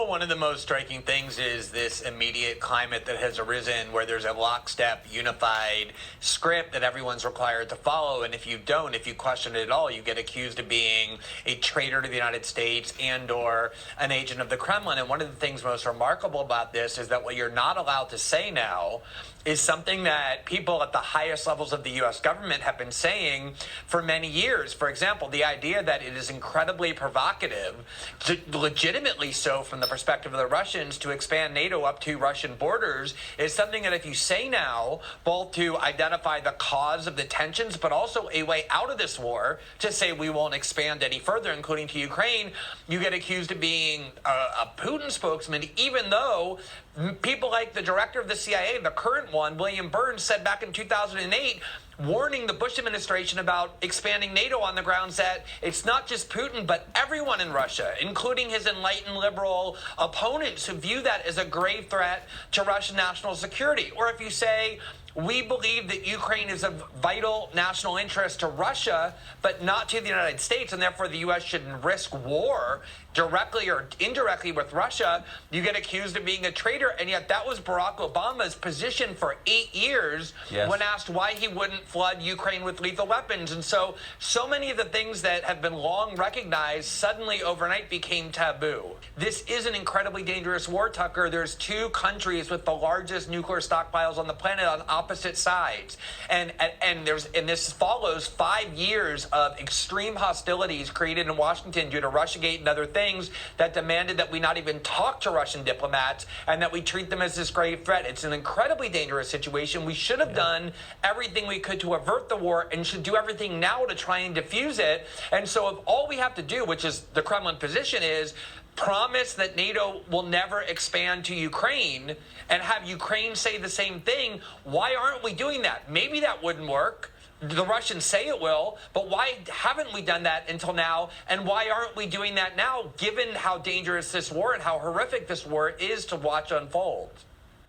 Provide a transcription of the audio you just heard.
Well, one of the most striking things is this immediate climate that has arisen where there's a lockstep, unified script that everyone's required to follow. And if you don't, if you question it at all, you get accused of being a traitor to the United States and or an agent of the Kremlin. And one of the things most remarkable about this is that what you're not allowed to say now is something that people at the highest levels of the U.S. government have been saying for many years. For example, the idea that it is incredibly provocative, legitimately so from the perspective of the Russians, to expand NATO up to Russian borders is something that if you say now, both to identify the cause of the tensions, but also a way out of this war, to say we won't expand any further, including to Ukraine, you get accused of being a Putin spokesman, even though people like the director of the CIA, the current one, William Burns, said back in 2008, warning the Bush administration about expanding NATO on the grounds that it's not just Putin, but everyone in Russia, including his enlightened liberal opponents who view that as a grave threat to Russian national security. Or if you say, we believe that Ukraine is of vital national interest to Russia, but not to the United States, and therefore the U.S. shouldn't risk war directly or indirectly with Russia, you get accused of being a traitor. And yet that was Barack Obama's position for 8 years when asked why he wouldn't flood Ukraine with lethal weapons. And so many of the things that have been long recognized suddenly overnight became taboo. This is an incredibly dangerous war, Tucker. There's two countries with the largest nuclear stockpiles on the planet on opposite sides. And this follows 5 years of extreme hostilities created in Washington due to Russiagate and other things that demanded that we not even talk to Russian diplomats and that we treat them as this grave threat. It's an incredibly dangerous situation. We should have done everything we could to avert the war and should do everything now to try and defuse it. And so if all we have to do, which is the Kremlin position, is promise that NATO will never expand to Ukraine and have Ukraine say the same thing, why aren't we doing that? Maybe that wouldn't work. The Russians say it will, but why haven't we done that until now? And why aren't we doing that now, given how dangerous this war and how horrific this war is to watch unfold?